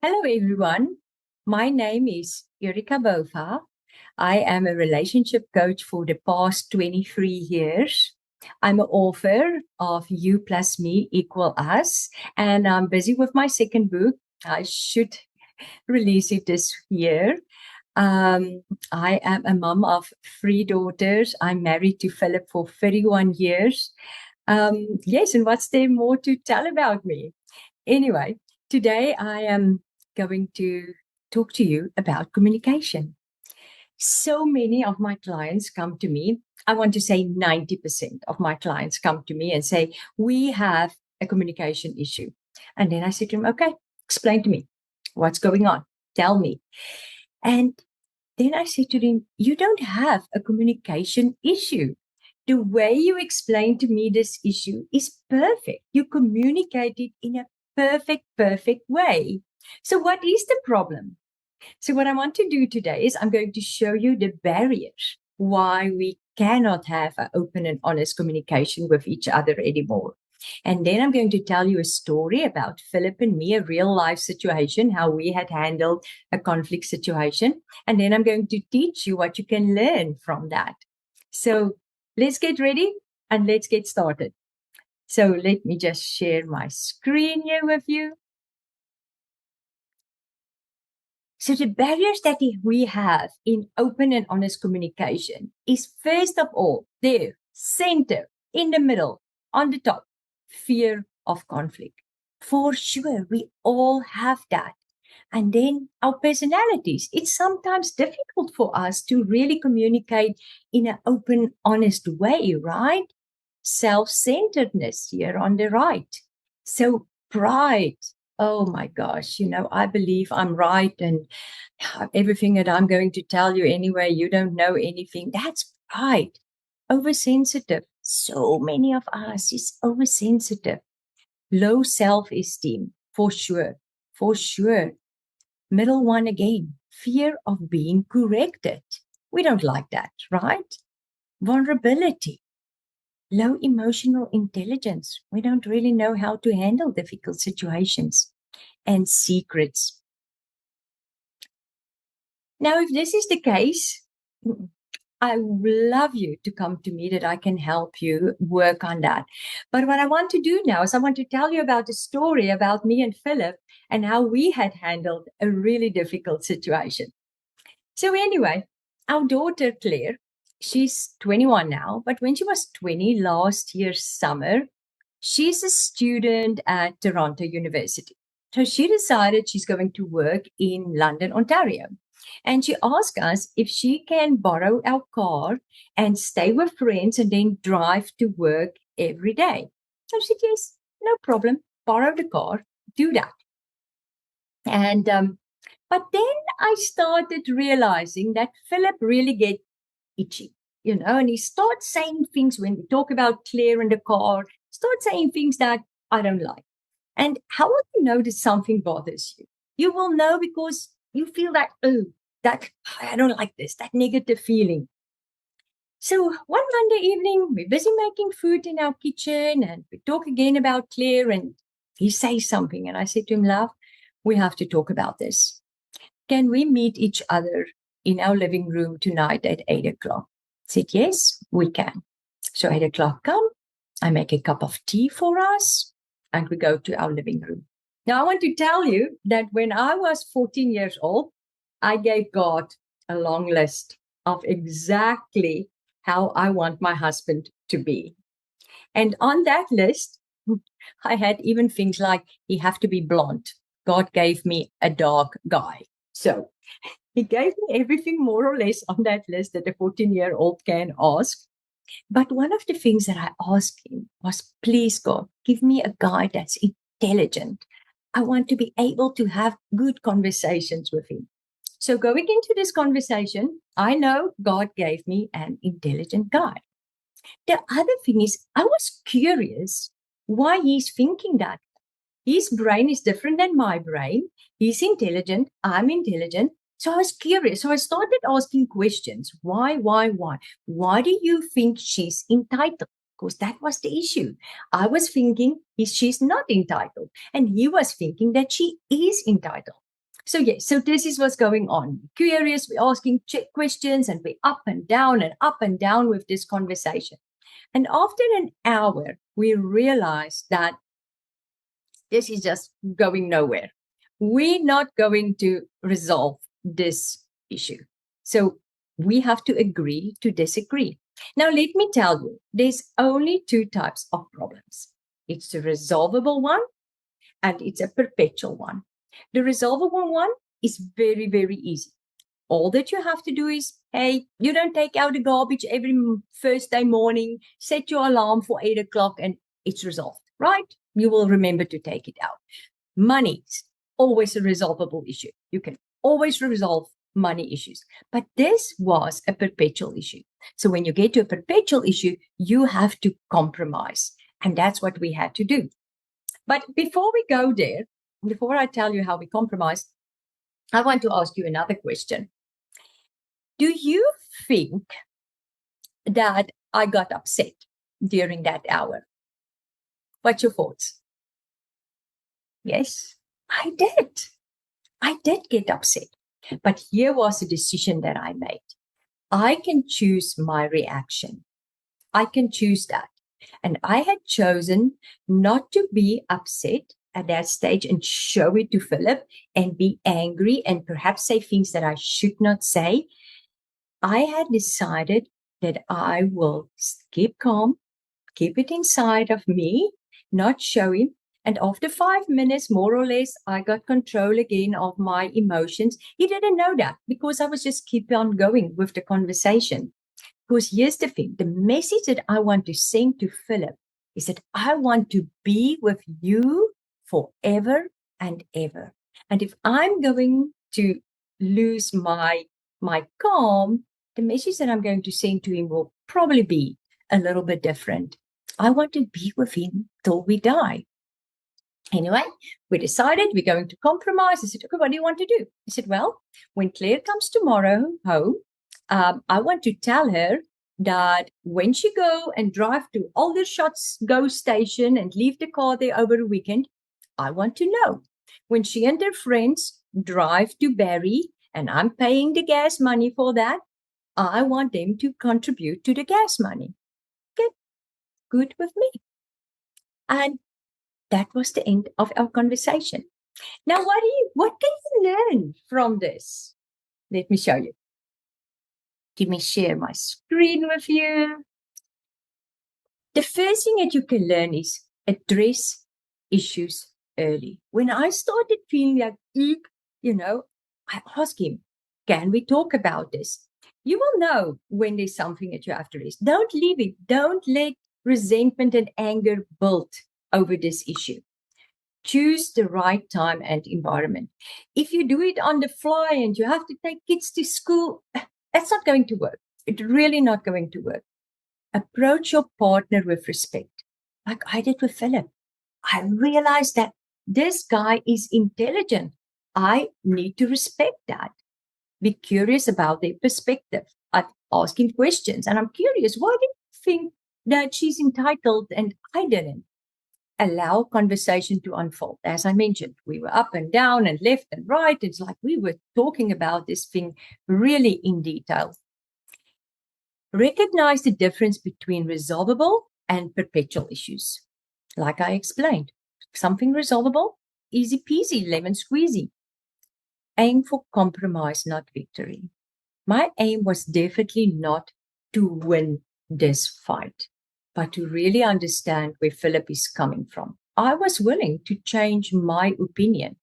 Hello, everyone. My name is Erika Botha. I am a relationship coach for the past 23 years. I'm an author of You Plus Me Equal Us, and I'm busy with my second book. I should release it this year. I am a mom of 3 daughters. I'm married to Philip for 31 years. Yes, and what's there more to tell about me? Anyway, today I am going to talk to you about communication. So many of my clients come to me. I want to say 90% of my clients come to me and say, we have a communication issue. And then I say to them, okay, explain to me what's going on. Tell me. And then I say to them, you don't have a communication issue. The way you explain to me this issue is perfect. You communicate it in a perfect way. So what is the problem? So what I want to do today is I'm going to show you the barriers why we cannot have an open and honest communication with each other anymore. And then I'm going to tell you a story about Philip and me, a real life situation, how we had handled a conflict situation. And then I'm going to teach you what you can learn from that. So let's get ready and let's get started. So let me just share my screen here with you. So the barriers that we have in open and honest communication is, first of all, there, center, in the middle, on the top, fear of conflict. For sure, we all have that. And then our personalities. It's sometimes difficult for us to really communicate in an open, honest way, right? Self-centeredness here on the right. So pride. Oh my gosh, I believe I'm right and everything that I'm going to tell you anyway, you don't know anything. That's pride. Oversensitive. So many of us is oversensitive. Low self-esteem, for sure. For sure. Middle one again, fear of being corrected. We don't like that, right? Vulnerability. Low emotional intelligence. We don't really know how to handle difficult situations. And secrets. Now, if this is the case, I would love you to come to me that I can help you work on that. But what I want to do now is I want to tell you about a story about me and Philip and how we had handled a really difficult situation. So anyway, our daughter Klare, she's 21 now, but when she was 20 last year summer, she's a student at Toronto University. So she decided she's going to work in London, Ontario. And she asked us if she can borrow our car and stay with friends and then drive to work every day. So I said, yes, no problem. Borrow the car, do that. And but then I started realizing that Philip really get itchy, and he starts saying things when we talk about Klare in the car, start saying things that I don't like. And how will you know that something bothers you? You will know because you feel that, that I don't like this, that negative feeling. So one Monday evening, we're busy making food in our kitchen and we talk again about Klare and he says something. And I said to him, love, we have to talk about this. Can we meet each other in our living room tonight at 8 o'clock? I said, yes, we can. So 8 o'clock come, I make a cup of tea for us, and we go to our living room. Now, I want to tell you that when I was 14 years old, I gave God a long list of exactly how I want my husband to be. And on that list, I had even things like he have to be blonde. God gave me a dark guy. So he gave me everything more or less on that list that a 14-year-old can ask. But one of the things that I asked him was, please, God, give me a guy that's intelligent. I want to be able to have good conversations with him. So going into this conversation, I know God gave me an intelligent guy. The other thing is, I was curious why he's thinking that. His brain is different than my brain. He's intelligent. I'm intelligent. So I was curious. So I started asking questions. Why? Why do you think she's entitled? Because that was the issue. I was thinking she's not entitled. And he was thinking that she is entitled. So yes, so this is what's going on. Curious, we're asking questions and we're up and down with this conversation. And after an hour, we realized that this is just going nowhere. We're not going to resolve this issue. So we have to agree to disagree. Now, let me tell you, there's only two types of problems. It's a resolvable one and it's a perpetual one. The resolvable one is very, very easy. All that you have to do is, hey, you don't take out the garbage every first day morning, set your alarm for 8 o'clock and it's resolved, right? You will remember to take it out. Money is always a resolvable issue. You can always resolve money issues. But this was a perpetual issue. So when you get to a perpetual issue, you have to compromise. And that's what we had to do. But before we go there, before I tell you how we compromise, I want to ask you another question. Do you think that I got upset during that hour? What's your thoughts? Yes, I did. I did get upset. But here was a decision that I made. I can choose my reaction. I can choose that. And I had chosen not to be upset at that stage and show it to Philip and be angry and perhaps say things that I should not say. I had decided that I will keep calm, keep it inside of me, not show him. And after 5 minutes, more or less, I got control again of my emotions. He didn't know that because I was just keep on going with the conversation. Because here's the thing, the message that I want to send to Philip is that I want to be with you forever and ever. And if I'm going to lose my calm, the message that I'm going to send to him will probably be a little bit different. I want to be with him till we die. Anyway, we decided we're going to compromise. I said, okay, what do you want to do? I said, well, when Klare comes tomorrow home, I want to tell her that when she go and drive to Aldershot's GO station and leave the car there over the weekend, I want to know. When she and her friends drive to Barrie and I'm paying the gas money for that, I want them to contribute to the gas money. Okay, good with me. And that was the end of our conversation. Now, what can you learn from this? Let me show you. Let me share my screen with you. The first thing that you can learn is address issues early. When I started feeling like, I asked him, can we talk about this? You will know when there's something that you have to raise. Don't leave it. Don't let resentment and anger build over this issue. Choose the right time and environment. If you do it on the fly and you have to take kids to school, that's not going to work. It's really not going to work. Approach your partner with respect, like I did with Philip. I realized that this guy is intelligent. I need to respect that. Be curious about their perspective. I ask him questions and I'm curious, why do you think that she's entitled and I didn't? Allow conversation to unfold. As I mentioned, we were up and down and left and right. It's like we were talking about this thing really in detail. Recognize the difference between resolvable and perpetual issues. Like I explained, something resolvable, easy peasy, lemon squeezy. Aim for compromise, not victory. My aim was definitely not to win this fight, but to really understand where Philip is coming from. I was willing to change my opinion.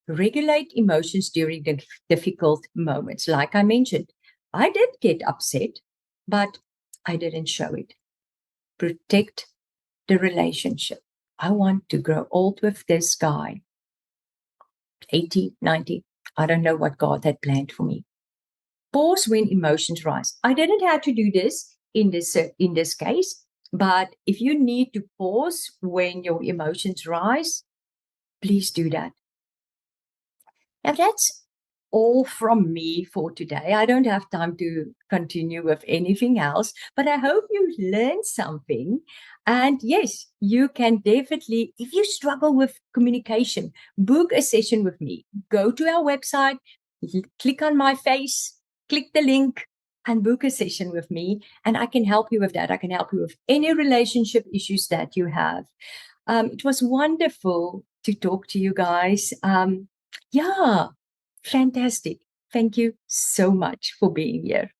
Regulate emotions during the difficult moments. Like I mentioned, I did get upset, but I didn't show it. Protect the relationship. I want to grow old with this guy. 80, 90. I don't know what God had planned for me. Pause when emotions rise. I didn't have to do this in this case, but if you need to pause when your emotions rise, please do that. Now that's all from me for today. I don't have time to continue with anything else, but I hope you learned something. And yes, you can definitely, if you struggle with communication, book a session with me. Go to our website, click on my face, click the link, and book a session with me. And I can help you with that. I can help you with any relationship issues that you have. It was wonderful to talk to you guys. Yeah, fantastic. Thank you so much for being here.